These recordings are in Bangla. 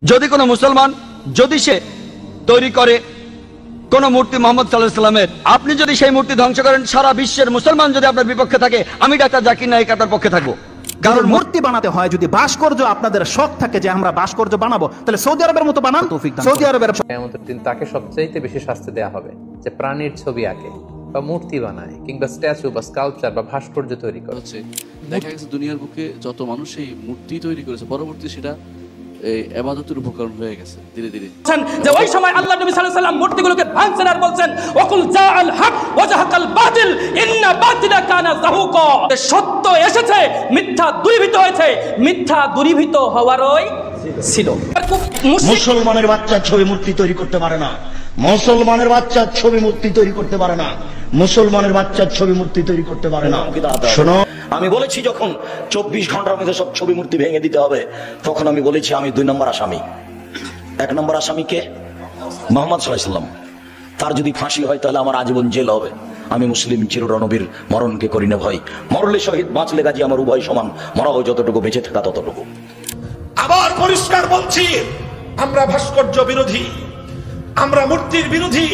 যদি কোনো মুসলমান যদি সে তৈরি করে কোন মূর্তি মোহাম্মদ সাল্লাল্লাহু আলাইহি ওয়াসাল্লামের, আপনি যদি সেই মূর্তি ধ্বংস করেন, সারা বিশ্বের মুসলমান যদি আপনার বিপক্ষে থাকে, আমি ডাক্তার জাকির নায়েক আপনার পক্ষে থাকবো। কারণ মূর্তি বানাতে হয় যদি ভাস্কর্য আপনাদের শখ থাকে যে আমরা ভাস্কর্য বানাবো, তাহলে সৌদি আরবের মতো বানান। সৌদি আরবের কিয়ামতের দিন তাকে সবচাইতে বেশি শাস্তি দেওয়া হবে যে প্রাণীর ছবি আঁকে বা মূর্তি বানায় কিংবা স্ট্যাচু বা স্কাল্পচার বা ভাস্কর্য তৈরি করে। দেখা গেছে দুনিয়ার বুকে যত মানুষ এই মূর্তি তৈরি করেছে, পরবর্তী সেটা ইবাদতের উপকরণ হয়ে গেছে ধীরে ধীরে। যে ওই সময় আল্লাহ নবী সাল্লাল্লাহু আলাইহি সাল্লাম মূর্তিগুলোকে ভাঙছেন আর বলছেন ওয়াকুল জাআল হক ওয়া জাহাকাল বাতিল ইন্না বাতিলা কানা যাহুকা। সত্য এসেছে, মিথ্যা দূরীভূত হয়েছে, মিথ্যা দূরীভূত হওয়ারই ছিল। মুসলমানের বাচ্চা ছবি মূর্তি তৈরি করতে পারে না, মুসলমানের বাচ্চা ছবি মূর্তি তৈরি করতে পারে না, মুসলমানের বাচ্চার ছবি মূর্তি তৈরি করতে পারে না। শোনো, আমি বলেছি যখন 24 ঘন্টার মধ্যে সব ছবি মূর্তি ভেঙে দিতে হবে, তখন আমি বলেছি আমি 2 নম্বর আসামি। 1 নম্বর আসামিকে মুহাম্মদ সাল্লাল্লাহু আলাইহি ওয়াসাল্লাম, তার যদি ফাঁসি হয় তাহলে আমার আজীবন জেল হবে। আমি মুসলিম চিররণবীর, মরণকে করি না ভয়, মরলে শহীদ বাঁচলে গাজী, আমার উভয় সমান, মরা হয় যতটুকু, বেঁচে থাকা ততটুকু। আবার পরিষ্কার বলছি, আমরা ভাস্কর্য বিরোধী, আমরা মূর্তির বিরোধী।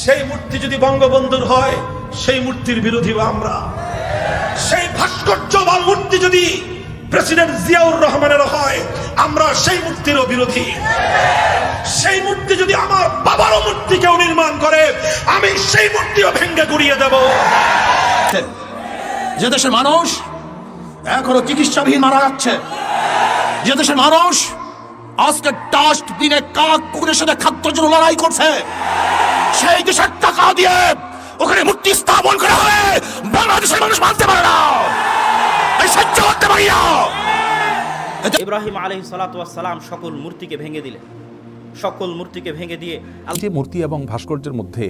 সেই মূর্তি যদি বঙ্গবন্ধুর হয়, সেই মূর্তির বিরোধী আমরা। সেই ভাস্কর্য বা মূর্তি যদি প্রেসিডেন্ট জিয়াউর রহমানের হয়, আমরা সেই মূর্তিরও বিরোধী। সেই মূর্তি যদি আমার বাবারও মূর্তি কেউ নির্মাণ করে, আমি সেই মূর্তিও ভেঙে গুড়িয়ে দেব। যে দেশের মানুষ এখনো চিকিৎসাবিহীন মারা যাচ্ছে, যে দেশের মানুষ আজকে ডাস্টবিনে কাক কুকুরের সাথে খাদ্যের জন্য লড়াই করছে, সেই দেশের টাকা দিয়ে ওখানে মূর্তি স্থাপন করা হবে, বাংলাদেশের মানুষ মানতে পারে না, সহ্য করতে পারি না। ইব্রাহিম আলাইহিস সালাতু ওয়াস সালাম সকল মূর্তিকে ভেঙে দিলেন, সকল মূর্তিকে ভেঙে দিয়ে যে মূর্তি এবং ভাস্কর্যের মধ্যে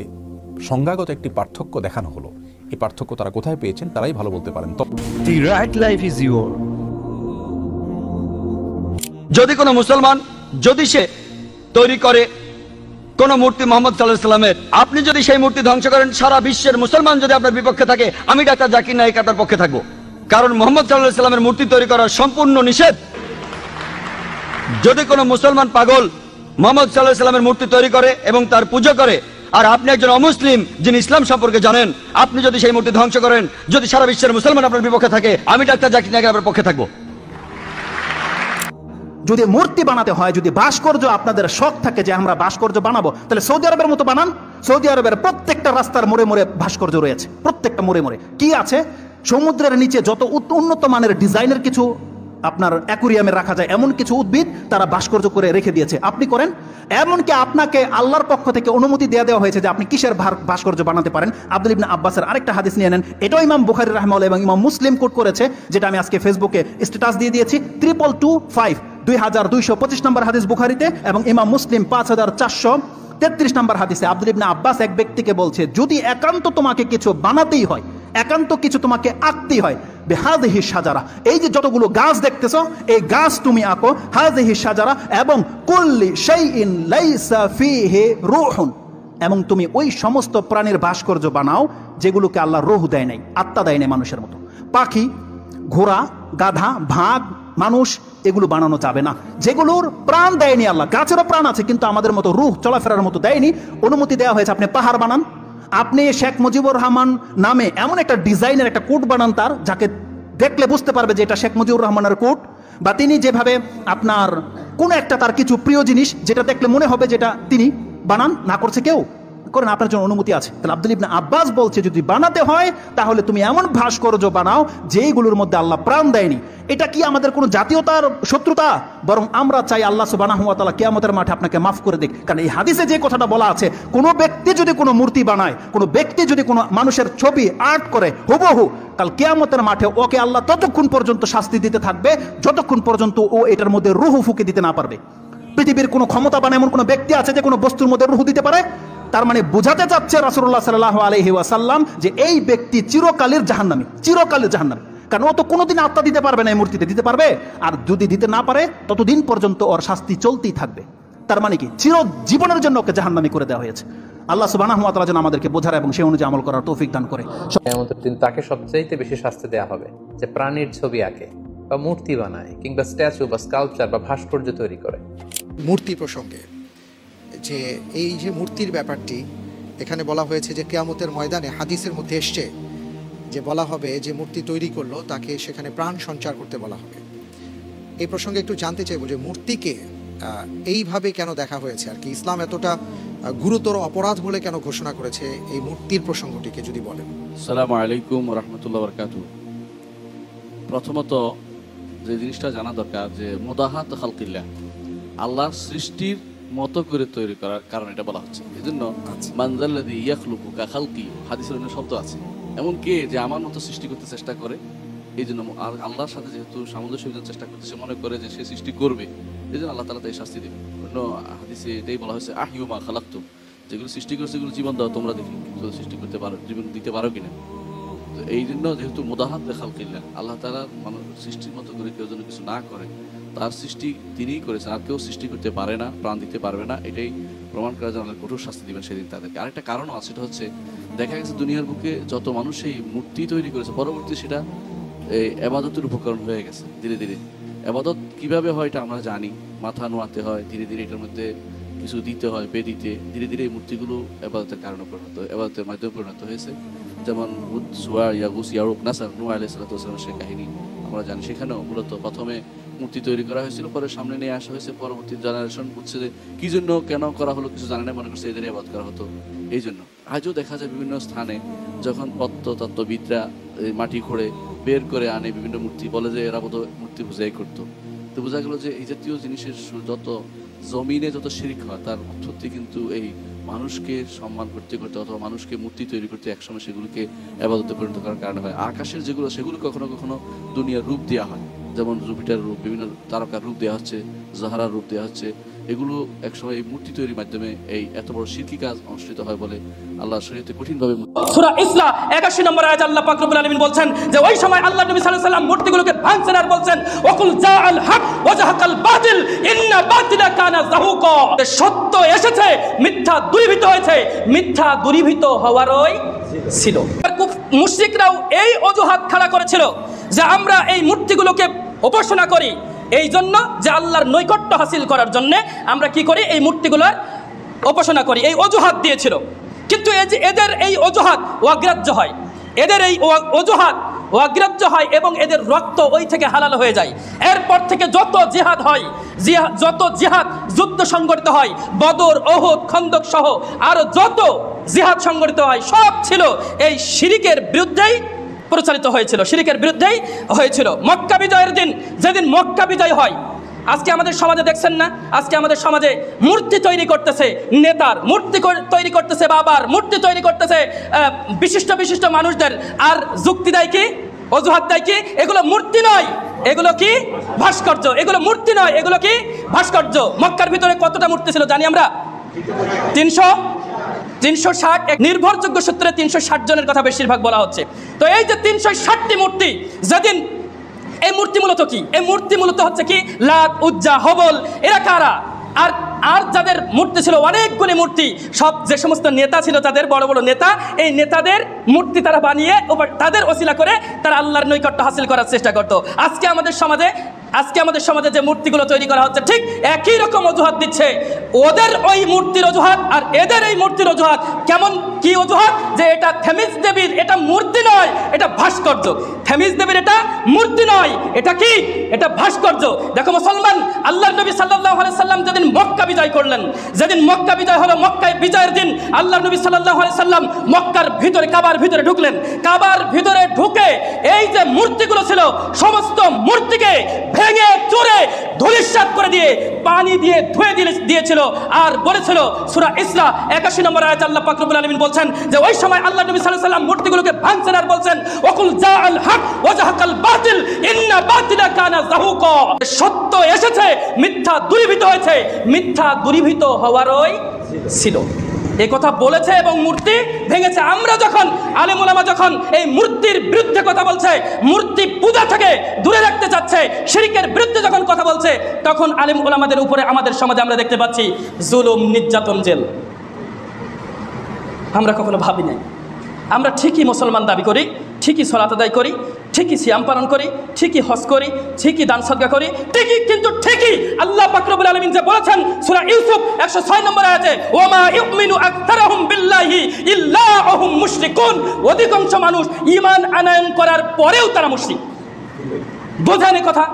সংজ্ঞাগত একটি পার্থক্য দেখানো হলো, এই পার্থক্য তারা কোথায় পেয়েছেন তারাই ভালো বলতে পারেন। The right life is yours. যদি কোনো মুসলমান যদি সে তৈরি করে কোন মূর্তি মোহাম্মদ সাল্লাল্লাহু আলাইহি ওয়াসাল্লামের, আপনি যদি সেই মূর্তি ধ্বংস করেন, সারা বিশ্বের মুসলমান যদি আপনার বিপক্ষে থাকে, আমি ডাক্তার জাকির নায়েক আপনার পক্ষে থাকবো। কারণ মোহাম্মদ সাল্লাল্লাহু আলাইহি ওয়াসাল্লামের মূর্তি তৈরি করা সম্পূর্ণ নিষেধ। যদি কোনো মুসলমান পাগল মোহাম্মদ সাল্লাল্লাহু আলাইহি ওয়াসাল্লামের মূর্তি তৈরি করে এবং তার পুজো করে, আর আপনি একজন অমুসলিম যিনি ইসলাম সম্পর্কে জানেন, আপনি যদি সেই মূর্তি ধ্বংস করেন, যদি সারা বিশ্বের মুসলমান আপনার বিপক্ষে থাকে, আমি ডাক্তার জাকির নায়েক আপনার পক্ষে থাকবো। যদি মূর্তি বানাতে হয় যদি ভাস্কর্য আপনাদের শখ থাকে যে আমরা ভাস্কর্য বানাবো, তাহলে সৌদি আরবের মতো বানান। সৌদি আরবের প্রত্যেকটা রাস্তার মোড়ে মোড়ে ভাস্কর্য রয়েছে, প্রত্যেকটা মোড়ে মোড়ে। কি আছে? সমুদ্রের নিচে যত উন্নত মানের ডিজাইনের কিছু আপনার অ্যাকুরিয়ামে রাখা যায় এমন কিছু উদ্ভিদ তারা ভাস্কর্য করে রেখে দিয়েছে, আপনি করেন। এমনকি আপনাকে আল্লাহর পক্ষ থেকে অনুমতি দেওয়া হয়েছে যে আপনি কিসের ভাস্কর্য বানাতে পারেন। আব্দুল ইবনে আব্বাসের আরেকটা হাদিস নিয়ে নেন, এটাও ইমাম বুখারী রাহিমাহুল্লাহ এবং ইমাম মুসলিম কোট করেছে, যেটা আমি আজকে ফেসবুকে স্ট্যাটাস দিয়ে দিয়েছি। 2225 2225 নম্বর হাদিস বুখারীতে এবং ইমাম মুসলিম 5433 নম্বর হাদিসে আব্দুল ইবনে আব্বাস এক ব্যক্তিকে বলছে, যদি একান্ত তোমাকে কিছু বানাতেই হয়, একান্ত কিছু তোমাকে আঁকতেই হয়, বিহাযিহি শাজারা, এই যে যতগুলো গাছ দেখতেছো এই গাছ তুমি আঁকো, হাযিহি শাজারা এবং কুল্লি শাইইন লাইসা ফীহি রূহুন, এবং তুমি ওই সমস্ত প্রাণীর ভাস্কর্য বানাও যেগুলোকে আল্লাহ রূহ দেয় নাই, আত্মা দেয় নাই মানুষের মতো। পাখি, ঘোড়া, গাধা, ভাগ, মানুষ, এগুলো বানানো যাবে না যেগুলোর প্রাণ দেয়নি আল্লাহ। গাছেরও প্রাণ আছে কিন্তু আমাদের মতো রূহ চলাফেরার মতো দেয়নি। অনুমতি দেওয়া হয়েছে আপনি পাহাড় বানান, আপনি শেখ মুজিবুর রহমান নামে এমন একটা ডিজাইনের একটা কোট বানান তার, যাকে দেখলে বুঝতে পারবে যে এটা শেখ মুজিবুর রহমানের কোট, বা তিনি যেভাবে আপনার কোন একটা তার কিছু প্রিয় জিনিস যেটা দেখলে মনে হবে যেটা তিনি বানান, না করছে কেউ, করেন, আপনার জন্য অনুমতি আছে। তাহলে আব্দুল ইবনে আব্বাস বলছে যদি বানাতে হয় তাহলে তুমি এমন ভাস্কর্য বানাও যেগুলোর মধ্যে আল্লাহ প্রাণ দেয়নি। এটা কি আমাদের কোনো জাতীয়তার শত্রুতা? বরং আমরা চাই আল্লাহ সুবহানাহু ওয়া তাআলা কিয়ামতের মাঠে আপনাকে মাফ করে দিক। কারণ এই হাদিসে যে কথাটা বলা আছে, কোনো ব্যক্তি যদি কোনো মূর্তি বানায়, কোনো ব্যক্তি যদি কোনো মানুষের ছবি আর্ট করে হুবহু, কাল কিয়ামতের মাঠে ওকে আল্লাহ ততক্ষণ পর্যন্ত শাস্তি দিতে থাকবে যতক্ষণ পর্যন্ত ও এটার মধ্যে রূহ ফুঁকে দিতে না পারবে। পৃথিবীর কোনো ক্ষমতাবান এমন কোনো ব্যক্তি আছে যে কোনো বস্তুর মধ্যে রূহ দিতে পারে? তার মানে বোঝাতে চাচ্ছে রাসূলুল্লাহ সাল্লাল্লাহু আলাইহি ওয়াসাল্লাম যে এই ব্যক্তি চিরকালের জাহান্নামী, চিরকালের জাহান্নামী। কারণ ও তো কোনোদিন আত্মা দিতে পারবে না, এই মূর্তিতে দিতে পারবে? আর যদি দিতে না পারে ততদিন পর্যন্ত ওর শাস্তি চলতেই থাকবে। তার মানে কি চির জীবনের জন্য ওকে জাহান্নামী করে দেওয়া হয়েছে। আল্লাহ সুবহানাহু ওয়া তাআলা যেন আমাদেরকে বোঝার এবং সেই অনুযায়ী আমল করার তৌফিক দান করে। কিয়ামতের দিন তাকে সবচাইতে বেশি শাস্তি দেওয়া হবে যে প্রাণীর ছবি আঁকে বা মূর্তি বানায় কিংবা স্ট্যাচু বা স্কাল্পচার বা ভাস্কর্য তৈরি করে। মূর্তি প্রসঙ্গে, যে এই যে মূর্তির ব্যাপারটি এখানে বলা হয়েছে যে কিয়ামতের ময়দানে হাদিসের মধ্যে এসছে যে বলা হবে যে মূর্তি তৈরি করলো তাকে সেখানে প্রাণ সঞ্চার করতে বলা হবে। এই প্রসঙ্গে একটু জানতে চাইবো যে মূর্তিকে এইভাবে কেন দেখা হয়েছে আর কি, ইসলাম এতটা গুরুতর অপরাধ বলে কেন ঘোষণা করেছে এই মূর্তির প্রসঙ্গটিকে যদি বলেন। আসসালামু আলাইকুম ওয়া রাহমাতুল্লাহি ওয়া বারাকাতুহু। প্রথমত যে জিনিসটা জানা দরকার যে মুদাহাত খালকিল্লাহ, আল্লাহর সৃষ্টির মতো করে তৈরি করার কারণ এটা বলা হচ্ছে। এজন্য মানজাল্লাযী ইয়াখলুকু কা খালকি হাদিসের অন্য শব্দ আছে, এমন কে যে আমার মতো সৃষ্টি করতে চেষ্টা করে। এই জন্য আল্লাহর সাথে যেহেতু সামঞ্জস্য চেষ্টা করতেছে, মনে করে যে সে সৃষ্টি করবে, এই জন্য আল্লাহ তাআলা তাই শাস্তি দেবে। অন্য হাদিসে এটাই বলা হয়েছে আহিউ মা খালাকতুম, যেগুলো সৃষ্টি করছে সেগুলো জীবন দাও তোমরা, দেখি কিন্তু সৃষ্টি করতে পারো, জীবন দিতে পারো কিনা। তো এই জন্য যেহেতু মুদাহাত খালকিল্লাহ, আল্লাহ তাআলা মানুষ সৃষ্টির মতো করে কেউ যেন কিছু না করে, তার সৃষ্টি তিনিই করেছেন, আর কেউ সৃষ্টি করতে পারে না, প্রাণ দিতে পারবে না, এটাই প্রমাণ করার জন্য কঠোর শাস্তি দিবেন সেদিন তাদেরকে। আরেকটা কারণও আছে, সেটা হচ্ছে দেখা গেছে দুনিয়ার বুকে যত মানুষ এই মূর্তি তৈরি করেছে, পরবর্তী সেটা এই আবাদতের উপকরণ হয়ে গেছে। ধীরে ধীরে আবাদত কিভাবে হয় এটা আমরা জানি, মাথা নোয়াতে হয়, ধীরে ধীরে এটার মধ্যে কিছু দিতে হয়, দিতে ধীরে ধীরে এই মূর্তিগুলো আবাদতের কারণে পরিণত, আবাদতের মাধ্যমে পরিণত হয়েছে। যেমন সুয়া, ইয়াগুস, ইয়ারুক, নাসার, নূহ আলাইহিস সালাতু ওয়াস সালামের সেই কাহিনী আমরা জানি। সেখানেও মূলত প্রথমে মূর্তি তৈরি করা হয়েছিল, পরে সামনে নিয়ে আসা হয়েছে, পরবর্তী জেনারেশন বুঝছে যে কি জন্য কেন করা হলো কিছু জানে না, মনে করছে এদের ইবাদত করা হতো এই জন্য। আজও দেখা যায় বিভিন্ন স্থানে যখন প্রত্নতত্ত্ববিদরা মাটি খোঁড়ে বের করে আনে বিভিন্ন মূর্তি, বলে যে এরা বোধহয় মূর্তি পূজাই করতো। তো বোঝা গেল যে এই জাতীয় জিনিসের যত জমিনে যত শিরক হয় তার উৎপত্তি কিন্তু এই মানুষকে সম্মান করতে করতে অথবা মানুষকে মূর্তি তৈরি করতে একসময় সেগুলোকে ইবাদতে পরিণত করার কারণে হয়। আকাশের যেগুলো সেগুলো কখনো কখনো দুনিয়ার রূপ দেওয়া হয়, যেমন জুপিটার রূপ, বিভিন্ন তারকার রূপ দেওয়া হচ্ছে, জাহারার রূপ দেওয়া হচ্ছে। এগুলো একসময় এই মূর্তি তৈরির মাধ্যমে এই এত বড় শিরকি কাজ অনুষ্ঠিত হয় বলে আল্লাহ শরীয়তে কঠিনভাবে। সূরা ইসরা 81 নম্বর আয়াতে আল্লাহ পাক রব্বুল আলামিন বলছেন যে ওই সময় আল্লাহ নবী সাল্লাল্লাহু আলাইহি ওয়াসাল্লাম মূর্তিগুলোকে ভাঙছেন আর বলছেন ওয়াকুল জাআল হক ওয়া জাহাকাল বাতিল ইন্না বাতিলা কানা যাহুকা, সত্য এসেছে মিথ্যা দূরীভূত হয়েছে, মিথ্যা দূরীভূত হওয়ারই ছিল। মুশরিকরাও এই অজুহাত খাড়া করেছিল যে আমরা এই মূর্তিগুলোকে উপাসনা করি এই জন্য যে আল্লাহর নৈকট্য হাসিল করার জন্য আমরা কি করি, এই মূর্তিগুলোর উপাসনা করি, এই অজুহাত দিয়েছিল। কিন্তু এদের এই অজুহাত অগ্রাহ্য হয়, এদের এই অজুহাত অগ্রাহ্য হয় এবং এদের রক্ত ওই থেকে হালাল হয়ে যায়। এরপর থেকে যত জিহাদ হয়, যত জিহাদ যুদ্ধ সংগঠিত হয়, বদর, ওহুদ, খন্দক সহ আরো যত জিহাদ সংগঠিত হয়, সব ছিল এই শিরিকের বিরুদ্ধেই পরিচালিত হয়েছিল, শিরিকের বিরুদ্ধেই হয়েছিল। মক্কা বিজয়ের দিন, যেদিন মক্কা বিজয় হয়, আজকে আমাদের সমাজে দেখছেন না, আজকে আমাদের সমাজে মূর্তি তৈরি করতেছে নেতার, মূর্তি তৈরি করতেছে বাবার, মূর্তি তৈরি করতেছে বিশিষ্ট বিশিষ্ট মানুষদের, আর যুক্তি দেয় কি, অজুহাত দেয় কি, এগুলো মূর্তি নয়, এগুলো কি ভাস্কর্য, এগুলো মূর্তি নয়, এগুলো কি ভাস্কর্য। মক্কার ভিতরে কতটা মূর্তি ছিল জানি আমরা? 360, নির্ভরযোগ্য সূত্রে 360 জনের কথা বেশিরভাগ বলা হচ্ছে। তো এই যে 360টি মূর্তি, যেদিন এই মূর্তি মূলত কি, এই মূর্তি মূলত হচ্ছে কি লাত, উজ্জা, হবল, এরা কারা? আর যাদের মূর্তি ছিল অনেকগুলি মূর্তি, সব যে সমস্ত নেতা ছিল তাদের বড় বড় নেতা, এই নেতাদের মূর্তি তারা বানিয়ে তাদের ওসিলা করে তারা আল্লাহর নৈকট্য হাসিল করার চেষ্টা করত। আজকে আমাদের সমাজে যে মূর্তিগুলো তৈরি করা হচ্ছে ঠিক একই রকম অজুহাত দিচ্ছে। ওদের ওই মূর্তির অজুহাত আর এদের এই মূর্তির অজুহাত কেমন, কি অজুহাত? যে এটা থেমিস দেবীর, এটা মূর্তি নয়, এটা ভাস্কর্য। থেমিস দেবীর এটা মূর্তি নয়, এটা কি, এটা ভাস্কর্য। দেখো মুসলমান, আল্লাহর নবী সাল্লাল্লাহু আলাইহি সাল্লাম যেদিন মক্কা বিজয় করলেন, যেদিন মক্কা বিজয় হলো, মক্কায় বিজয়ের দিন আল্লাহর নবী সাল্লাল্লাহু আলাইহি সাল্লাম মক্কার ভিতরে, কাবার ভিতরে ঢুকলেন। কাবার ভিতরে ঢুকে এই যে মূর্তিগুলো ছিল সমস্ত মূর্তিকে ভেঙে চুরে ধূলিসাৎ করে দিয়ে পানি দিয়ে ধুয়ে দিয়েছিল আর বলেছিল, সূরা ইসরা 81 নম্বর আয়াতে আল্লাহ পাক রব্বুল আলামিন বলছেন যে ওই সময় আল্লাহ নবী সাল্লাল্লাহু আলাইহি সাল্লাম মূর্তিগুলোকে ভাঙছেন আর বলছেন ওয়াকুল জাআল হক ওয়া জাহাকাল বাতিল ইন্না বাতিলা কানা যাহুকা, সত্য এসেছে মিথ্যা দূরীভূত হয়েছে, মিথ্যা দূরীভূত হওয়ারই ছিল। এই কথা বলেছে এবং মূর্তি ভেঙেছে। আমরা যখন, আলেম ওলামা যখন এই মূর্তির বিরুদ্ধে কথা বলছে, মূর্তি পূজা থেকে দূরে রাখতে চাচ্ছে, শিরকের বিরুদ্ধে যখন কথা বলছে, তখন আলেম ওলামাদের উপরে আমাদের সমাজে আমরা দেখতে পাচ্ছি জুলুম, নির্যাতন, জেল। আমরা কখনো ভাবি নাই। আমরা ঠিকই মুসলমান দাবি করি, ঠিকই সালাত আদায় করি, ঠিকই সিয়াম পালন করি, ঠিকই হজ করি, ঠিকই দান সদকা করি, কিন্তু ঠিকই আল্লাহ পাক রব্বুল আলামিন যে বলেছেন সূরা ইউসুফ 106 নম্বর আয়াতে, ওমা ইউমিনু আকতারুহুম বিল্লাহি ইল্লা ওয়াহুম মুশরিকুন, অধিকাংশ মানুষ ঈমান আনয়ন করার পরেও তারা মুশরিক। বোঝেন এই কথা?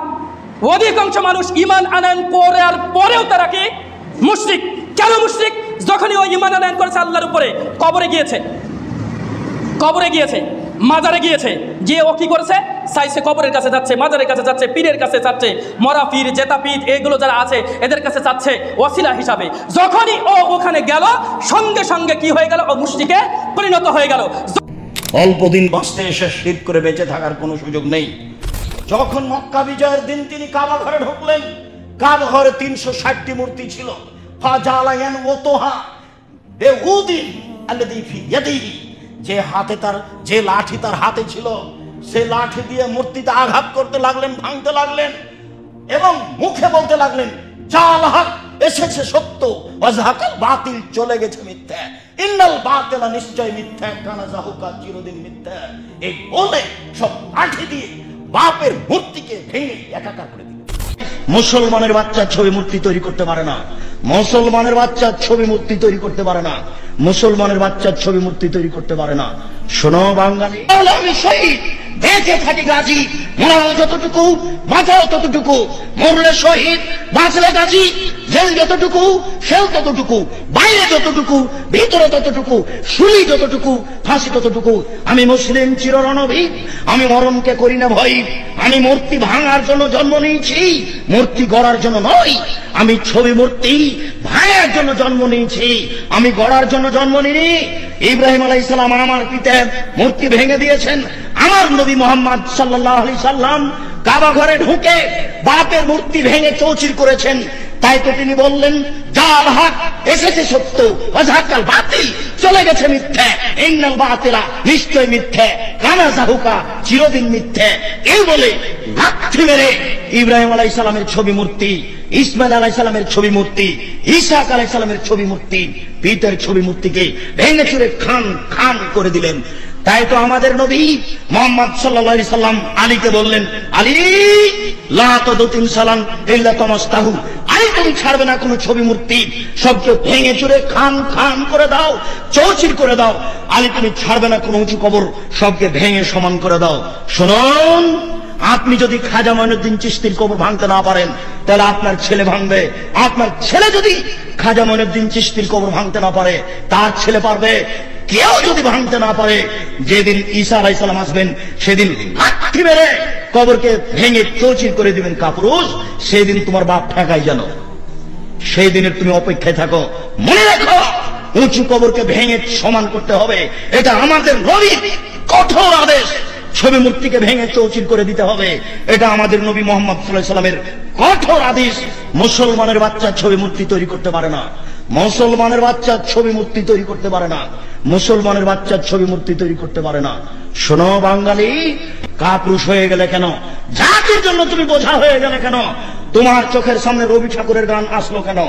অধিকাংশ মানুষ ঈমান আনয়ন করার পরেও তারা কি মুশরিক। কেন মুশরিক? যখনই ও ঈমান আনয়ন করেছে আল্লাহর উপরে, কবরে গিয়েছে, মাজারে গিয়েছে, গিয়ে ও কি করেছে? চাইছে কবরের কাছে যাচ্ছে, মাজারের কাছে যাচ্ছে, পীরের কাছে যাচ্ছে, মরা পীর, জেতা পীর, এগুলো যারা আছে এদের কাছে যাচ্ছে ওয়াসিলা হিসাবে। যখনই ও ওখানে গেল, সঙ্গে সঙ্গে কি হয়ে গেল? ও মুশরিকে পরিণত হয়ে গেল। অল্প দিন বাঁচতে এসে শিরক করে বেঁচে থাকার কোনো সুযোগ নেই। যখন মক্কা বিজয়ের দিন তিনি কাবা ঘরে ঢুকলেন, কাবা ঘরে 360টি মূর্তি ছিল। ফাজালায়ান ওতোহা বেউদিন আল্লাযী ফি ইয়াদিহি, যে হাতে তার, যে লাঠি তার হাতে ছিল, সে লাঠি দিয়ে মূর্তিতে আঘাত করতে লাগলেন, ভাঙতে লাগলেন এবং মুখে বলতে লাগলেন, জাল হক, এসেছে সত্য, ওয়াজহাকাল বাতিল, চলে গেছে মিথ্যা, ইন্নাল বাতিলা, নিশ্চয় মিথ্যা, কানা যাহুকা, চিরদিন মিথ্যা। এই বলে সব লাঠি দিয়ে বাপের মূর্তিকে ভেঙে একাকার করে দিল। মুসলমানের বাচ্চা ছবি মূর্তি তৈরি করতে পারে না, মুসলমানের বাচ্চা ছবি মূর্তি তৈরি করতে পারে না, মুসলমানের বাচ্চা ছবি মূর্তি তৈরি করতে পারে না। শোনো বাঙালি, আমি শহীদ, বেঁচে থাকি গাজী, মরাও যতটুকু, বাঁচাও ততটুকু, মরলে শহীদ, বাঁচলে গাজী, জেল যতটুকু, সেল ততটুকু, বাইরে যতটুকু, ভিতরে ততটুকু, শুলি যতটুকু, ফাঁসি ততটুকু। আমি মুসলিম চিররণবীর, আমি মরণকে করি না ভয়। আমি মূর্তি ভাঙার জন্য জন্ম নিয়েছি, মূর্তি গড়ার জন্য নয়। আমি ছবি মূর্তি ভাঙার জন্য জন্ম নিয়েছি, আমি গড়ার জন্য জন্ম নিইনি। ইব্রাহিম আলাইহিস সালাম আমার পিতা মূর্তি ভেঙে দিয়েছেন। আমার নবী মুহাম্মদ সাল্লাল্লাহু আলাইহি সাল্লাম কাবা ঘরে ঢুকে বাপের মূর্তি ভেঙে চৌচির করেছেন। তাই তো তিনি বললেন, জাল হক, এসেছে সত্য, ওয়াজহাকাল বাতিল, চলে গেছে মিথ্যা, ইন্নাল বাতিলা, নিশ্চয় মিথ্যা, কানা যাহুকা, চিরদিন মিথ্যা। এই বলে লাথি মেরে ইব্রাহিম আলাইহিস সালামের ছবি মূর্তি, ইসমাইল আলাইহিস সালামের ছবি মূর্তি, ঈসা আলাইহিস সালামের ছবি মূর্তি, পিতার ছবি মূর্তিকে ভেঙে চুরে খান খান করে দিলেন। তাই তো আমাদের নবী মুহাম্মদ সাল্লাল্লাহু আলাইহি সাল্লাম আলীকে বললেন, আলী লা তাদুতিন সালাম ইল্লা তামাস্তাহু, আলী তুমি ছাড়বে না কোনো ছবি মূর্তি, সবকে ভেঙে চুরে খান খান করে দাও, চৌচির করে দাও। আলী তুমি ছাড়বে না কোনো উঁচু কবর, সবকে ভেঙে সমান করে দাও। শুনুন, আপনি যদি খাজা মঈনুদ্দিন চিশতির কবর ভাঙতে না পারেন, তাহলে আপনার ছেলে ভাঙবে। আপনার ছেলে যদি খাজা মঈনুদ্দিন চিশতির কবর ভাঙতে না পারে, তার ছেলে পারবে। কেউ যদি ভাঙতে না পারে, যেদিন ঈসা আলাইহিস সালাম আসবেন, সেদিন লাঠি মেরে কবরকে ভেঙে চৌচির করে দিবেন কাপুরুষ। সেদিন তোমার বাপ ঠেকাই জানো, সেই দিনের তুমি অপেক্ষায় থাকো। মনে রাখো, উঁচু কবরকে ভেঙে সমান করতে হবে, এটা আমাদের নবীর কঠোর আদেশ। ছবি মূর্তিকে ভেঙে চৌচির করে দিতে হবে, এটা আমাদের নবী মুহাম্মদ সাল্লাল্লাহু আলাইহি সাল্লামের কঠোর আদেশ। মুসলমানের বাচ্চা ছবি মূর্তি তৈরি করতে পারে না, মুসলমানের বাচ্চা ছবি মূর্তি তৈরি করতে পারে না, মুসলমানের বাচ্চা ছবি মূর্তি তৈরি করতে পারে না। শোনো বাঙালি, কাপুরুষ হয়ে গেলে কেন? জাতির জন্য তুমি বোঝা হয়ে গেলে কেন? তোমার চোখের সামনে রবি ঠাকুরের গান আসলো কেন?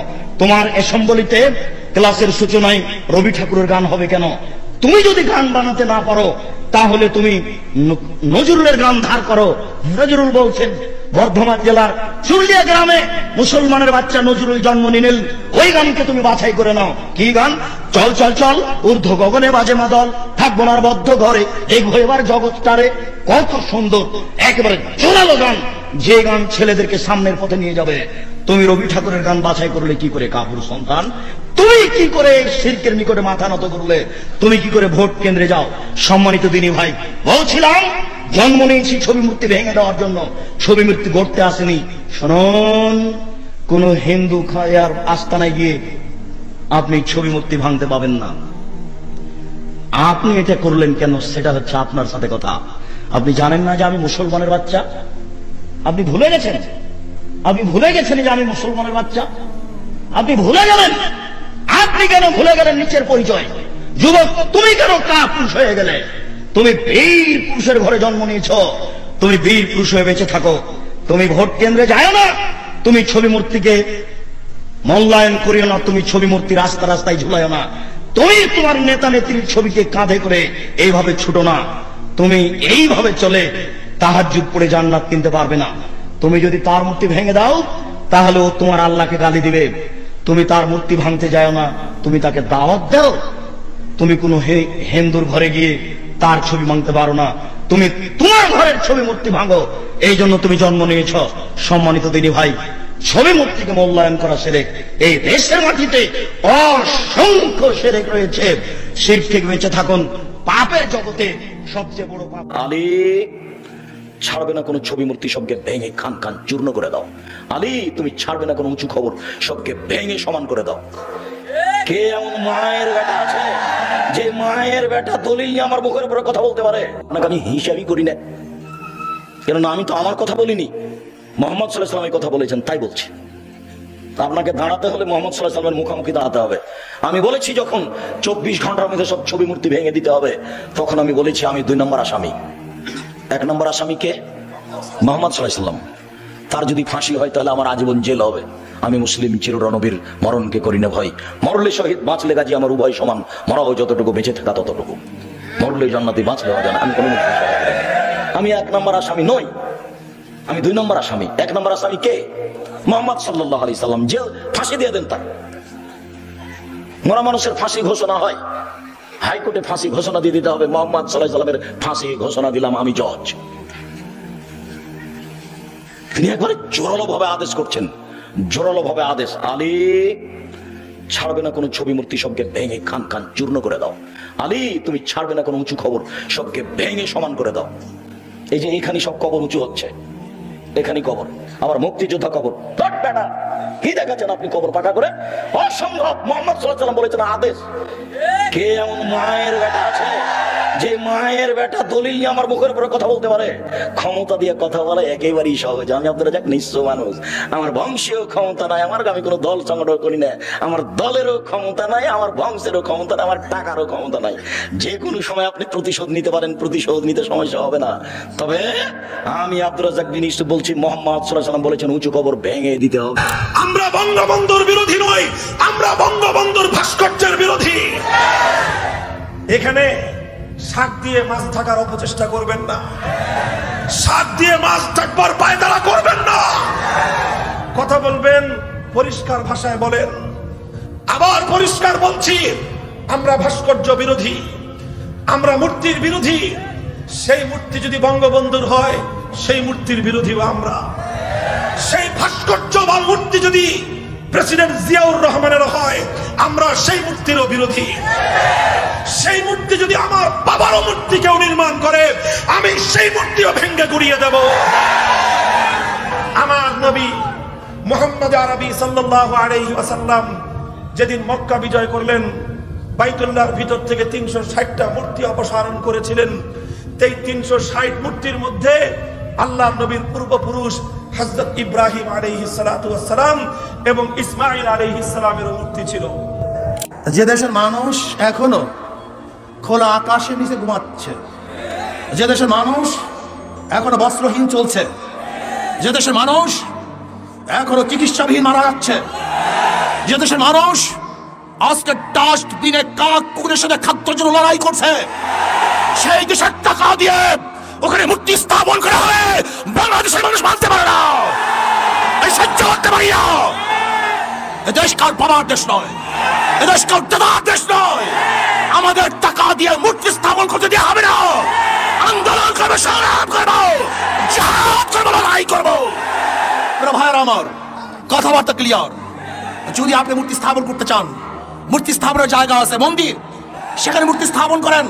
তোমার অ্যাসেম্বলিতে ক্লাসের সূচনায় রবি ঠাকুরের গান হবে কেন? তুমি যদি গান বানাতে না পারো, তাহলে তুমি নজরুলের গান ধার করো। নজরুল বলছেন, বর্ধমান জেলার চুরলিয়া গ্রামে মুসলমানের বাচ্চা নজরুল জন্ম নিলেন, ওই গানকে তুমি বাছাই করে নাও। কি গান? চল চল চল ঊর্ধ্ব গগনে বাজে মাদল, থাকবো না বদ্ধ ঘরে, এগো এবার জগৎটারে। কত সুন্দর, একেবারে জোরালো গান, যে গান ছেলেদেরকে সামনের পথে নিয়ে যাবে। তুমি রবি ঠাকুরের গান বাছাই করলে কি করে কাপুর সন্তান? তুমি কি করে শিরকের নিকটে মাথা নত করলে? তুমি কি করে ভোট কেন্দ্রে যাও? সম্মানিত দিনী ভাই, বলছিলাম জন্ম নিয়েছি ছবি মূর্তি ভেঙে দেওয়ার জন্য, ছবি মূর্তি গড়তে আসেনি। শুনুন, কোন হিন্দু খায়ার আস্তানায় গিয়ে আপনি ছবি মূর্তি ভাঙতে পাবেন না। আপনি এটা করলেন কেন, সেটা হচ্ছে আপনার সাথে কথা। আপনি জানেন না যে আমি মুসলমানের বাচ্চা? আপনি ভুলে গেছেন? আপনি ভুলে গেছেন যে আমি মুসলমানের বাচ্চা? আপনি ভুলে গেলেন? আপনি কেন ভুলে গেলেন নিচের পরিচয়? যুবক, তুমি কেন কাপুরুষ হয়ে গেলে? তুমি বীর পুরুষের ঘরে জন্ম নিয়েছ, তুমি বীর পুরুষ হয়ে বেঁচে থাকো। তুমি ভোট কেন্দ্রে যাও না, তুমি ছবি মূর্তিকে মূল্যায়ন করিও না, তুমি ছবি মূর্তি রাস্তা রাস্তায় ঝুলাইও না, তুমি তোমার নেতা নেত্রীর ছবিকে কাঁধে করে এইভাবে ছুটো না। তুমি এইভাবে চলে তাহাজ্জুদ পড়ে জান্নাত কিনতে পারবে না। তুমি যদি তার মূর্তি ভেঙে দাও তাহলে ও তোমার আল্লাহকে গালি দিবে। তুমি তার মূর্তি ভাঙতে যাও না, তুমি তাকে দাওয়াত দাও। তুমি কোনো হিন্দুর ঘরে গিয়ে তার ছবি ভাঙতে পারো না, তুমি তোমার ঘরের ছবি মূর্তি ভাঙো। এই জন্য তুমি জন্ম নিয়েছ। সম্মানিত দিনী ভাই, ছবি মূর্তিকে মূল্যায়ন করা শিরক। এই দেশের মাটিতে অসংখ্য শিরক রয়েছে। শিরক থেকে বেঁচে থাকুন। পাপের জগতে সবচেয়ে বড় পাপ। আলী ছাড়বে না কোনো ছবি মূর্তি, সবকে ভেঙে খান খান চূর্ণ করে দাও। আলী তুমি ছাড়বে না কোনো উঁচু খবর, সবকে ভেঙে সমান করে দাও। কে এমন মায়ের বেটা আছে যে মায়ের বেটা দলিল নিয়ে আমার মুখের উপরে কথা বলতে পারে? আপনাকে আমি হিসাবই করি না, কেননা আমি তো আমার কথা বলিনি, মোহাম্মদ সাল্লাল্লাহু আলাইহি ওয়াসাল্লাম কথা বলেছেন, তাই বলছি। আপনাকে দাঁড়াতে হলে মোহাম্মদ সাল্লাল্লাহু আলাইহি ওয়াসাল্লামের মুখোমুখি দাঁড়াতে হবে। আমি বলেছি যখন 24 ঘন্টার মধ্যে সব ছবি মূর্তি ভেঙে দিতে হবে, তখন আমি বলেছি আমি 2 নম্বর আসামি। 1 নম্বর আসামি কে? মোহাম্মদ সাল্লাল্লাহু আলাইহি ওয়াসাল্লাম। তার যদি ফাঁসি হয় তাহলে আমার আজীবন জেল হবে। আমি মুসলিম চিররণবীর, মরণকে করি না ভয়। মরলে শহীদ, বাঁচলে গাজী, আমার উভয় সমান। মরা হয় যতটুকু, বেঁচে থাকা ততটুকু। মরলে জান্নাতি, বাঁচলে অজানা। আমি কোনো আমি 1 নম্বর আসামি নই, আমি 2 নম্বর আসামি। 1 নম্বর আসামি কে? মুহাম্মদ সাল্লাল্লাহু আলাইহি সাল্লাম। জেল, ফাঁসি দিয়ে দেন তার। মরা মানুষের ফাঁসি ঘোষণা হয়, হাইকোর্টে ফাঁসি ঘোষণা দিয়ে দিতে হবে। মুহাম্মদ সাল্লাল্লাহু আলাইহি সাল্লামের ফাঁসি ঘোষণা দিলাম আমি জজ। তিনি একবারে জোরালো ভাবে আদেশ করছেন, জোরালো ভাবে আদেশ। আলী ছাড়বে না কোনো ছবি মূর্তি, সবকে ভেঙে খান খান চূর্ণ করে দাও। আলী তুমি ছাড়বে না কোনো উঁচু খবর, সবকে ভেঙে সমান করে দাও। এই যে এখানে সব কবর উঁচু হচ্ছে, এখানে কবর, আবার মুক্তিযোদ্ধা কবর। কি দেখাচ্ছেন আপনি কবর পাকা করে? অসম্ভব। মুহাম্মদ সাল্লাল্লাহু আলাইহি ওয়াসাল্লাম বলেছেন আদেশ। কে এমন মায়ের বেটা আছে যে মায়ের বেটা দলিল নিয়ে আমার মুখের উপরে কথা বলতে পারে? ক্ষমতা দিয়ে কথা বলা একেবারেই সহজ। আমি আপনারা যাক নিঃস্ব মানুষ, আমার বংশীয় ক্ষমতা নাই, আমি কোনো দল সংগঠন করি না, আমার দলেরও ক্ষমতা নাই, আমার বংশেরও ক্ষমতা নাই, আমার টাকারও ক্ষমতা নাই। যে কোনো সময় আপনি প্রতিশোধ নিতে পারেন, প্রতিশোধ নিতে সমস্যা হবে না। তবে আমি আব্দুর রাজ্জাক বিন ইউসুফ বলছি, মুহাম্মদ সাল্লাল্লাহু আলাইহি ওয়াসাল্লাম বলেছেন উঁচু কবর ভেঙে দিতে হবে। আমরা বঙ্গবন্ধুর বিরোধী নই, আমরা বঙ্গবন্ধুর ভাস্কর্যের বিরোধী। এখানে শাক দিয়ে মাছ ঢাকার অপচেষ্টা করবেন না, শাক দিয়ে মাছ ঢাকবার পায়তারা করবেন না। কথা বলবেন পরিষ্কার ভাষায় বলেন। আবার পরিষ্কার বলছি, আমরা ভাস্কর্য বিরোধী, আমরা মূর্তির বিরোধী। সেই মূর্তি যদি বঙ্গবন্ধুর হয়, সেই মূর্তির বিরোধীও আমরা। সেই ভাস্কর্য বা মূর্তি যদি প্রেসিডেন্ট জিয়াউর রহমানের হয়, আমরা সেই মূর্তিরও বিরোধী। সেই মূর্তি যদি আমার বাবারও মূর্তি কেউ নির্মাণ করে, আমি সেই মূর্তিও ভেঙে গুড়িয়ে দেব। আমার নবী মুহাম্মদ আরবি সাল্লাল্লাহু আলাইহি ওয়াসাল্লাম যেদিন মক্কা বিজয় করলেন, বাইতুল্লাহর ভিতর থেকে 360টা মূর্তি অপসারণ করেছিলেন। এই 360 মূর্তির মধ্যে আল্লাহর নবীর পূর্বপুরুষ হযরত ইব্রাহিম আলাইহিস সালাতু ওয়াস সালাম এবং ইসমাঈল আলাইহিস সালামের মূর্তি ছিল। যে দেশের মানুষ এখনো খোলা আকাশের নিচে ঘুমাচ্ছে, যে দেশের মানুষ এখনো বস্ত্রহীন চলছে, যে দেশের মানুষ এখনো চিকিৎসাবিহীন মারা যাচ্ছে, যে দেশের মানুষ আজকে ডাস্টবিনে কাক কুকুরের সাথে খাদ্যের জন্য লড়াই করছে, সেই দেশের টাকা দিয়ে ওখানে মূর্তি স্থাপন করা হবে, বাংলাদেশের মানুষ মানতে পারে না, সহ্য করতে পারি না। এদেশ কার বাবার দেশ নয়, এদেশ কার দাদার দেশ নয়। আমাদের টাকা দিয়ে মূর্তি স্থাপন করতে দেওয়া হবে না। আন্দোলন করবো, সংগ্রাম করবো, জিহাদ করবো, লড়াই করবো। ভাইয়েরা আমার, কথাবার্তা ক্লিয়ার। যদি আপনি মূর্তি স্থাপন করতে চান, মূর্তি স্থাপনের জায়গা আছে, মন্দির, সেখানে মূর্তি স্থাপন করেন,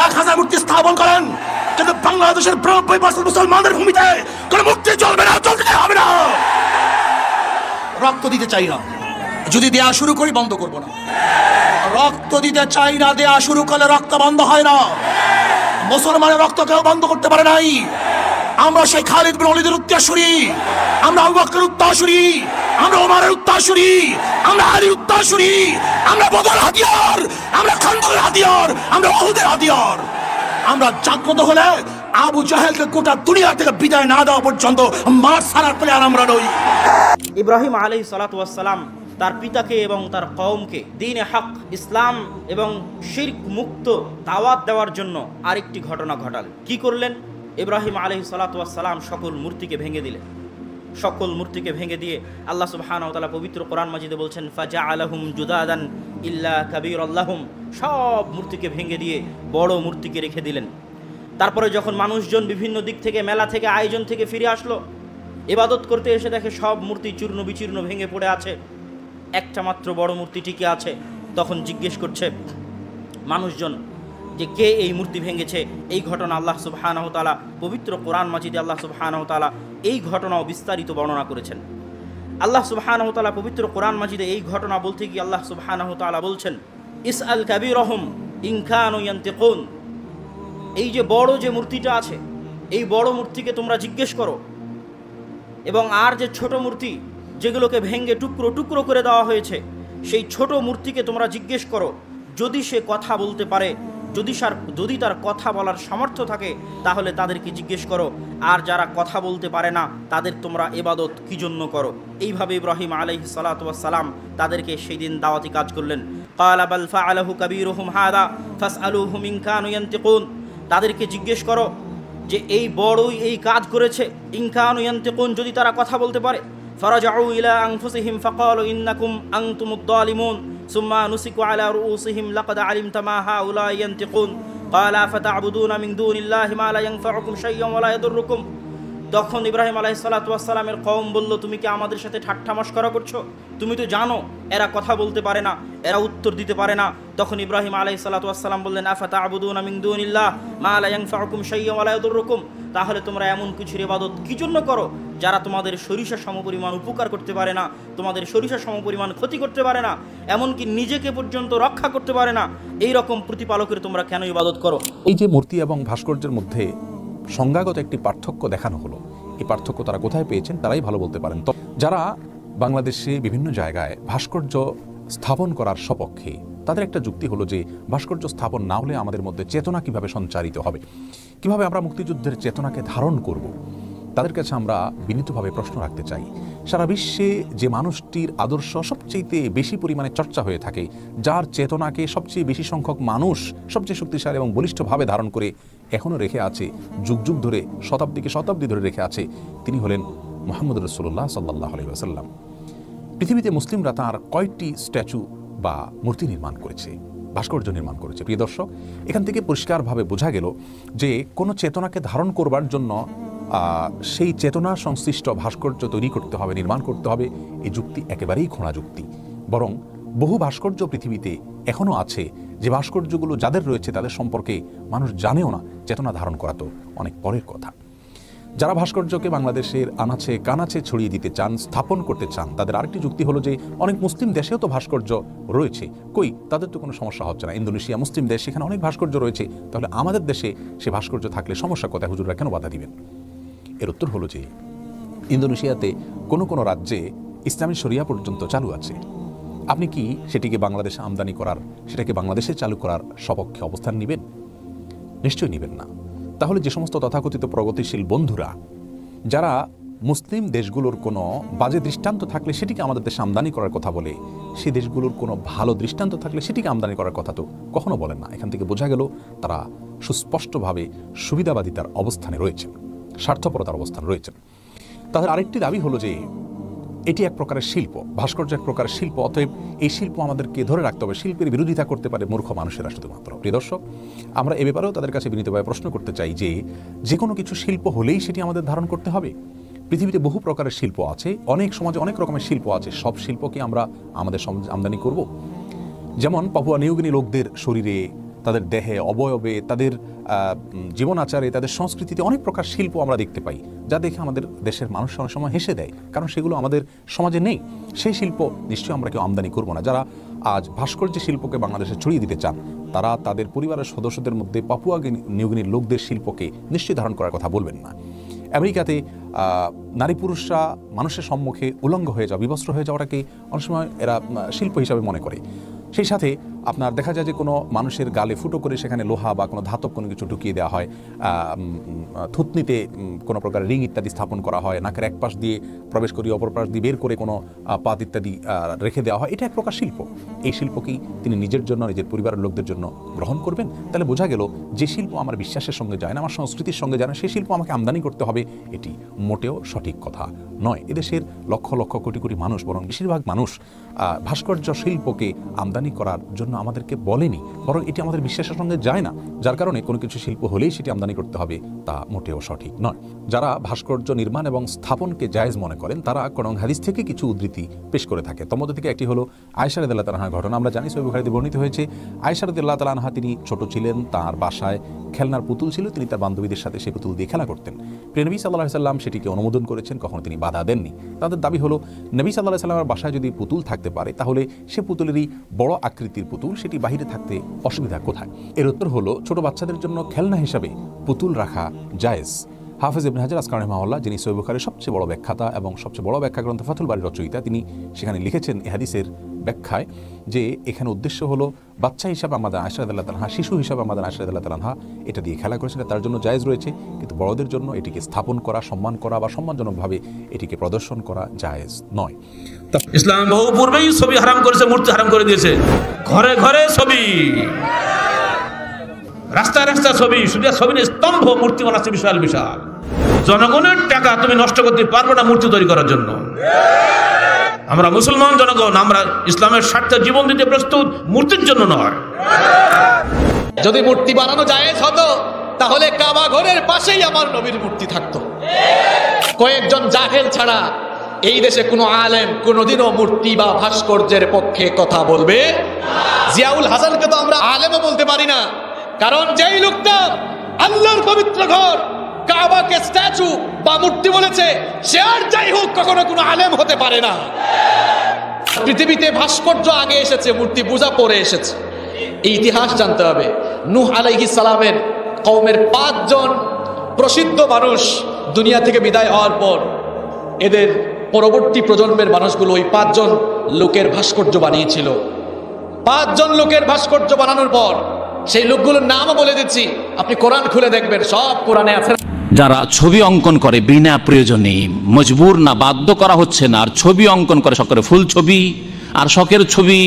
1000 মূর্তি স্থাপন করেন। কিন্তু বাংলাদেশের 90% মুসলমানদের ভূমিতে কোন মূর্তি চলবে না, চলতে হবে না। রক্ত দিতে চাই না, যদি দেয়া শুরু করি বন্ধ করব না। রক্ত দিতে চাই না, দেয়া শুরু করলে রক্ত বন্ধ হয় না। মুসলমানের রক্ত কেউ বন্ধ করতে পারে নাই। আমরা সেই খালিদ বিন ওয়ালিদের উত্তরসূরি, আমরা আবু বকরের উত্তরসূরি, আমরা ওমরের উত্তরসূরি, আমরা আলীর উত্তরসূরি, আমরা বদরের হাতিয়ার, আমরা খান্দকের হাতিয়ার, আমরা উহুদের হাতিয়ার। আমরা জাগ্রত হলে আবু জাহেলকে গোটা দুনিয়া থেকে বিদায় না দেওয়া পর্যন্ত মার ছাড়ার প্লেয়ার আমরা নই। ইব্রাহিম আলাইহিস সালাতু ওয়াস সালাম তার পিতাকে এবং তার কওমকে দ্বীনে হক, ইসলাম এবং শিরক মুক্ত দাওয়াত দেওয়ার জন্য আরেকটি ঘটনা ঘটালেন। কি করলেন? ইব্রাহিম আলাইহিস সালাতু ওয়াস সালাম সকল মূর্তিকে ভেঙে দিলেন। সকল মূর্তিকে ভেঙে দিয়ে আল্লাহ সুবহানাহু ওয়া তাআলা পবিত্র কোরআন মাজিদে বলছেন ফাজআলাহুম জুদাদান ইল্লা কাবীরাল্লাহুম, সব মূর্তিকে ভেঙে দিয়ে বড় মূর্তিকে রেখে দিলেন। তারপরে যখন মানুষজন বিভিন্ন দিক থেকে, মেলা থেকে, আয়োজন থেকে ফিরে আসলো, ইবাদত করতে এসে দেখে সব মূর্তি চূর্ণ বিচূর্ণ ভেঙে পড়ে আছে, একটা মাত্র বড় মূর্তি টিকে আছে। তখন জিজ্ঞেস করছে মানুষজন যে কে এই মূর্তি ভেঙেছে। এই ঘটনা আল্লাহ সুবহানাহু ওয়া তাআলা পবিত্র কোরআন মাজিদে আল্লাহ সুবহানাহু ওয়া তাআলা এই ঘটনাও বিস্তারিত বর্ণনা করেছেন। আল্লাহ সুবহানাহু ওয়া তাআলা পবিত্র কোরআন মাজিদে এই ঘটনা বলতে গিয়ে আল্লাহ সুবহানাহু ওয়া তাআলা বলছেন ইসআল কাবীরহুম ইন কানু ইয়ানতিকুন, এই যে বড় যে মূর্তিটা আছে, এই বড় মূর্তিকে তোমরা জিজ্ঞেস করো, এবং আর যে ছোট মূর্তি যেগুলোকে ভেঙে টুকরো টুকরো করে দেওয়া হয়েছে, সেই ছোট মূর্তিকে তোমরা জিজ্ঞেস করো যদি সে কথা বলতে পারে, যদি তার কথা বলার সামর্থ্য থাকে তাহলে তাদেরকে জিজ্ঞেস করো, আর যারা কথা বলতে পারে না তাদের তোমরা ইবাদত কি জন্য করো। এইভাবে ইব্রাহিম আলাইহিস সালাতু ওয়াস সালাম তাদেরকে সেই দিন দাওয়াতি কাজ করলেন। ক্বালা বাল ফাআলাহু কাবীরুহুম হাদা ফাসআলুহুম ইন কানু ইয়ানতিকুন, তাদেরকে জিজ্ঞেস করো যে এই বড়ই এই কাজ করেছে, ইন কানু ইয়ানতিকুন, যদি তারা কথা বলতে পারে। ফারাজাউ ইলা আনফুসিহিম ফাকালু ইন্নাকুম আনতুমুদ যালিমুন সুম্মা নুসিকু আলা রুউসিহিম লাকাদ আলিমতা মা হাউলা ইয়ানতিকুন ক্বালা ফাতা'বুদুনা মিন দুনিল্লাহি মা লা ইয়ানফাউকুম শাইয়্যান ওয়া লা ইয়াদুররুকুম। তখন ইব্রাহিম আলাইহিস সালাতু ওয়াস সালামের কওম বলল, তুমি কি আমাদের সাথে ঠাট্টা মশকরা করছো? তুমি তো জানো এরা কথা বলতে পারে না, এরা উত্তর দিতে পারে না। তখন ইব্রাহিম আলাইহিস সালাতু ওয়াস সালাম বললেন আফাতা'বুদুনা মিন দুনিল্লাহ মা লা ইয়ানফাউকুম শাইয়্যান ওয়া লা ইয়াদুররুকুম, তাহলে তোমরা এমন কিছুর ইবাদত কি জন্য করো যারা তোমাদের সরিষা সমপরিমাণ উপকার করতে পারে না, তোমাদের সরিষা সমপরিমাণ ক্ষতি করতে পারে না, এমনকি নিজেকে পর্যন্ত রক্ষা করতে পারে না। এই রকম প্রতিপালকের তোমরা কেন ইবাদত করো? এই যে মূর্তি এবং ভাস্কর্যের মধ্যে সংজ্ঞাগত একটি পার্থক্য দেখানো হলো, এই পার্থক্য তারা কোথায় পেয়েছেন তারাই ভালো বলতে পারেন। তো যারা বাংলাদেশে বিভিন্ন জায়গায় ভাস্কর্য স্থাপন করার সপক্ষে, তাদের একটা যুক্তি হলো যে ভাস্কর্য স্থাপন না হলে আমাদের মধ্যে চেতনা কিভাবে সঞ্চারিত হবে, কিভাবে আমরা মুক্তিযুদ্ধের চেতনাকে ধারণ করব। তাদের কাছে আমরা বিনীতভাবে প্রশ্ন রাখতে চাই, সারা বিশ্বে যে মানুষটির আদর্শ সবচেয়ে বেশি পরিমাণে চর্চা হয়ে থাকে, যার চেতনাকে সবচেয়ে বেশি সংখ্যক মানুষ সবচেয়ে শক্তিশালী এবং বলিষ্ঠভাবে ধারণ করে এখনও রেখে আছে, যুগ যুগ ধরে, শতাব্দীকে শতাব্দী ধরে রেখে আছে, তিনি হলেন মুহাম্মদ রাসূলুল্লাহ সাল্লাল্লাহু আলাইহি ওয়াসাল্লাম। পৃথিবীতে মুসলিমরা তাঁর কয়েকটি স্ট্যাচু বা মূর্তি নির্মাণ করেছে, ভাস্কর্য নির্মাণ করেছে। প্রিয় দর্শক, এখান থেকে পরিষ্কারভাবে বোঝা গেল যে কোনো চেতনাকে ধারণ করবার জন্য সেই চেতনা সংশ্লিষ্ট ভাস্কর্য তৈরি করতে হবে, নির্মাণ করতে হবে, এই যুক্তি একেবারেই খোঁড়া যুক্তি। বরং বহু ভাস্কর্য পৃথিবীতে এখনও আছে, যে ভাস্কর্যগুলো যাদের রয়েছে তাদের সম্পর্কে মানুষ জানেও না। চেতনা ধারণ করা তো অনেক পরের কথা। যারা ভাস্কর্যকে বাংলাদেশের আনাচে কানাচে ছড়িয়ে দিতে চান, স্থাপন করতে চান, তাদের আরেকটি যুক্তি হলো যে অনেক মুসলিম দেশেও তো ভাস্কর্য রয়েছে, কই তাদের তো কোনো সমস্যা হচ্ছে না। ইন্দোনেশিয়া মুসলিম দেশ, সেখানে অনেক ভাস্কর্য রয়েছে, তাহলে আমাদের দেশে সে ভাস্কর্য থাকলে সমস্যা কোথায়? হুজুররা কেন বাধা দিবেন? এর উত্তর হলো যে ইন্দোনেশিয়াতে কোনো কোনো রাজ্যে ইসলামী শরিয়া পর্যন্ত চালু আছে। আপনি কি সেটিকে বাংলাদেশে আমদানি করার, সেটাকে বাংলাদেশে চালু করার সপক্ষে অবস্থান নেবেন? নিশ্চয়ই নেবেন না। তাহলে যে সমস্ত তথাকথিত প্রগতিশীল বন্ধুরা যারা মুসলিম দেশগুলোর কোনো বাজে দৃষ্টান্ত থাকলে সেটিকে আমাদের দেশে আমদানি করার কথা বলে, সেই দেশগুলোর কোনো ভালো দৃষ্টান্ত থাকলে সেটিকে আমদানি করার কথা তো কখনো বলেন না। এখান থেকে বোঝা গেল তারা সুস্পষ্টভাবে সুবিধাবাদিতার অবস্থানে রয়েছেন, স্বার্থপরতার অবস্থান রয়েছেন। তাদের আরেকটি দাবি হলো যে এটি এক প্রকারের শিল্প, ভাস্কর্য এক প্রকারের শিল্প, অতএব এই শিল্প আমাদেরকে ধরে রাখতে হবে। শিল্পের বিরোধিতা করতে পারে মূর্খ মানুষেরা শুধুমাত্র। প্রিয় দর্শক, আমরা এ ব্যাপারেও তাদের কাছে বিনীতভাবে প্রশ্ন করতে চাই যে কোনো কিছু শিল্প হলেই সেটি আমাদের ধারণ করতে হবে? পৃথিবীতে বহু প্রকারের শিল্প আছে, অনেক সমাজে অনেক রকমের শিল্প আছে, সব শিল্পকে আমরা আমাদের সমাজে আমদানি করব? যেমন পাপুয়া নিউগিনি লোকদের শরীরে, তাদের দেহে, অবয়বে, তাদের জীবন আচারে, তাদের সংস্কৃতিতে অনেক প্রকার শিল্প আমরা দেখতে পাই, যা দেখে আমাদের দেশের মানুষ অনেক সময় হেসে দেয়, কারণ সেগুলো আমাদের সমাজে নেই। সেই শিল্প নিশ্চয়ই আমরা কেউ আমদানি করব না। যারা আজ ভাস্কর্য শিল্পকে বাংলাদেশে ছড়িয়ে দিতে চান, তারা তাদের পরিবারের সদস্যদের মধ্যে পাপুয়া নিউগিনির লোকদের শিল্পকে নিশ্চয়ই ধারণ করার কথা বলবেন না। আমেরিকাতে নারী পুরুষরা মানুষের সম্মুখে উলঙ্গ হয়ে যাওয়া, বিবস্ত্র হয়ে যাওয়াটাকে অনেক সময় এরা শিল্প হিসাবে মনে করে। সেই সাথে আপনার দেখা যায় যে কোনো মানুষের গালে ফুটো করে সেখানে লোহা বা কোনো ধাতব কোনো কিছু ঢুকিয়ে দেওয়া হয়, থুতনিতে কোনো প্রকার রিং ইত্যাদি স্থাপন করা হয়, নাকের এক পাশ দিয়ে প্রবেশ করিয়ে অপর পাশ দিয়ে বের করে কোনো পাত ইত্যাদি রেখে দেওয়া হয়, এটা এক প্রকার শিল্প। এই শিল্পকেই তিনি নিজের জন্য, নিজের পরিবারের লোকদের জন্য গ্রহণ করবেন? তাহলে বোঝা গেল যে শিল্প আমার বিশ্বাসের সঙ্গে যায় না, আমার সংস্কৃতির সঙ্গে যায় না, সেই শিল্প আমাকে আমদানি করতে হবে, এটি মোটেও সঠিক কথা নয়। এদেশের লক্ষ লক্ষ কোটি কোটি মানুষ, বরং বেশিরভাগ মানুষ ভাস্কর্য শিল্পকে আমদানি করার জন্য আমাদেরকে বলেনি, বরং এটি আমাদের বিশ্বাসের সঙ্গে যায় না, যার কারণে কোনো কিছু শিল্প হলেই সেটি আমদানি করতে হবে, তা মোটেও সঠিক নয়। যারা ভাস্কর্য নির্মাণ এবং স্থাপনকে জায়েজ মনে করেন তারা কোরআন হাদিস থেকে কিছু উদ্ধৃতি পেশ করে থাকে। তোর মধ্যে থেকে একটি হলো আয়েশা রাদিয়াল্লাহু তাআলা আনহার ঘটনা। আমরা জানি সহিহ বুখারীতে বর্ণিত হয়েছে, আয়েশা রাদিয়াল্লাহু তাআলা আনহা তিনি ছোট ছিলেন, তার বাসায় খেলনার পুতুল ছিল, তিনি তার বান্ধবীদের সাথে সেই পুতুল দিয়ে খেলা করতেন। প্রিয় নবী সাল্লাল্লাহু আলাইহি সাল্লাম সেটিকে অনুমোদন করেছেন, কখনো তিনি বাধা দেননি। তাদের দাবি হলো নবী সাল্লাল্লাহু আলাইহি সাল্লামের বাসায় যদি পুতুল থাকতে পারে তাহলে সে পুতুলেরই বড় আকৃতির পুতুল, সেটি বাহিরে থাকতে অসুবিধা কোথায়? এর উত্তর হলো ছোট বাচ্চাদের জন্য খেলনা হিসাবে পুতুল রাখা জায়েজ। হাফেজ ইবনে হাজার আসকালানি রাহিমাহুল্লাহ, যিনি সহিহ বুখারীর সবচেয়ে বড় ব্যাখ্যাতা এবং সবচেয়ে বড় ব্যাখ্যা গ্রন্থ ফাথুল বারীর রচয়িতা, তিনি সেখানে লিখেছেন এই হাদিসের ব্যাখ্যায় যে এখানে উদ্দেশ্য হলো বাচ্চা হিসাবে আমাদের আয়েশা রাদিয়াল্লাহু তাআলা আনহা, শিশু হিসাবে আমাদের আয়েশা রাদিয়াল্লাহু তাআলা আনহা এটা দিয়ে খেলা করেছেন, তার জন্য জায়েজ রয়েছে। কিন্তু বড়দের জন্য এটিকে স্থাপন করা, সম্মান করা বা সম্মানজনকভাবে এটিকে প্রদর্শন করা জায়েজ নয়। ইসলাম বহু পূর্বেই ছবি হারাম করেছে, মূর্তি হারাম করে দিয়েছে। ঘরে ঘরে ছবি, রাস্তায় রাস্তায় ছবি, শুধু ছবি স্তম্ভ মূর্তি বানাচ্ছে বিশাল বিশাল। জনগণের টাকা তুমি নষ্ট করতে পারবে না মূর্তি তৈরি করার জন্য। আমরা মুসলমান জনগণ, আমরা ইসলামের স্বার্থে জীবন দিতে প্রস্তুত, মূর্তির জন্য নয়। যদি মূর্তি বানানো জায়েজ হতো তাহলে কাবা ঘরের পাশেই আমার নবীর মূর্তি থাকতো। কয়েকজন জাহেল ছাড়া এই দেশে কোনো আলেম কোনোদিনও মূর্তি বা ভাস্কর্যের পক্ষে কথা বলবে? জিয়াউল হাসানকে তো আমরা আলেমও বলতে পারি না, কারণ যেই লোকটা আল্লাহর পবিত্র ঘর কাবাকে স্ট্যাচু বা মূর্তি বলেছে, সে আর যাই হোক কখনো কোনো আলেম হতে পারে না। পৃথিবীতে ভাস্কর্য আগে এসেছে, মূর্তি পূজা পরে এসেছে। এই ইতিহাস জানতে হবে। নূহ আলাইহিস সালামের কওমের 5 জন প্রসিদ্ধ মানুষ দুনিয়া থেকে বিদায় হওয়ার পর এদের পরবর্তী প্রজন্মের মানুষগুলো ওই 5 জন লোকের ভাস্কর্য বানিয়েছিল। 5 জন লোকের ভাস্কর্য বানানোর পর সেই লোকগুলোর নামও বলে দিচ্ছি, আপনি কোরআন খুলে দেখবেন, সব কোরআনে আছে। যারা ছবি অঙ্কন করে বিনা প্রয়োজনে, মজবুর না, বাধ্য করা হচ্ছে না, আর ছবি অঙ্কন করে, শখের ফুল ছবি আর শখের ছবি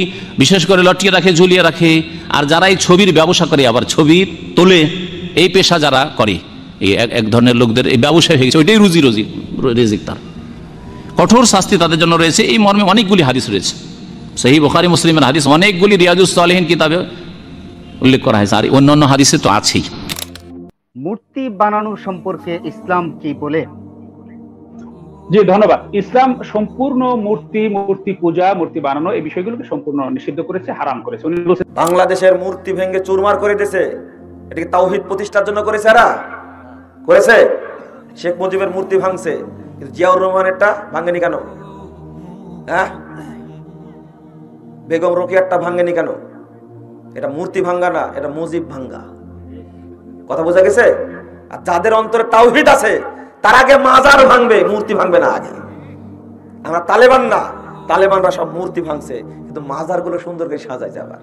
বিশেষ করে লটিয়ে রাখে, ঝুলিয়ে রাখে, আর যারা এই ছবির ব্যবসা করে আবার ছবি তোলে, এই পেশা যারা করে, এই এক ধরনের লোকদের এই ব্যবসা হয়ে গেছে, ওইটাই রিজিক তার। কঠোর শাস্তি তাদের জন্য রয়েছে। এই মর্মে অনেকগুলি হাদিস রয়েছে, সহিহ বুখারী মুসলিমের হাদিস, অনেকগুলি রিয়াজুস সালিহিন কিতাবে উল্লেখ করা হয়েছে, আর অন্যান্য হাদিসে তো আছেই। মূর্তি বানানো সম্পর্কে ইসলাম কি বলে? জি ধন্যবাদ। ইসলাম সম্পূর্ণ মূর্তি পূজা, মূর্তি বানানো এই বিষয়গুলোকে সম্পূর্ণ নিষিদ্ধ করেছে, হারাম করেছে। উনি বলেছেন বাংলাদেশের মূর্তি ভেঙে চুরমার করে দিয়েছে, এটাকে তাওহীদ প্রতিষ্ঠার জন্য করেছে। এরা করেছে, শেখ মুজিবের মূর্তি ভাঙছে, কিন্তু জিয়াউর রহমানেরটা ভাঙেনি কেন? হ্যাঁ, বেগম রোকেয়ারটা ভাঙেনি কেন? এটা মূর্তি ভাঙ্গা না, এটা মুজিব ভাঙ্গা। কথা বোঝা গেছে? আর যাদের অন্তরে তাওহীদ আছে তার আগে মাজার ভাঙবে, মূর্তি ভাঙবে না আগে। আমরা তালেবান না, তালেবানরা সব মূর্তি ভাঙছে, কিন্তু মাজার গুলো সুন্দর করে সাজাইছে। আবার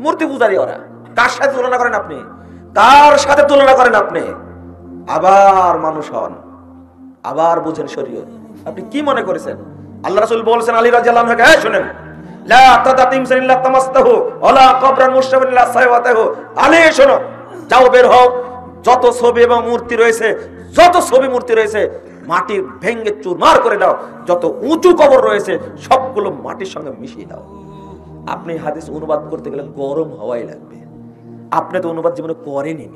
মূর্তি পূজারি ওরা। কার সাথে তুলনা করেন আপনি? কার সাথে তুলনা করেন আপনি? আবার মানুষ হন, আবার বুঝেন শরীয়ত। আপনি কি মনে করেছেন? আল্লাহ রাসূল বলেছেন আলী রাদিয়াল্লাহু আনহু, হ্যাঁ শুনেন, লা তাতাতিমসান ইল্লা তামাসতাহু ওয়ালা কবরান মুশতাবিন ইল্লা সাইওয়াতাহু। আলী শোনো, যাও বের হও, যত ছবি এবং মূর্তি রয়েছে, যত ছবি মূর্তি রয়েছে মাটি ভেঙে চুরমার করে দাও, যত উঁচু কবর রয়েছে সবগুলো মাটির সঙ্গে মিশিয়ে দাও। আপনি হাদিস অনুবাদ করতে গেলে গরম হাওয়াই লাগবে, আপনি তো অনুবাদ জীবনে করেনই।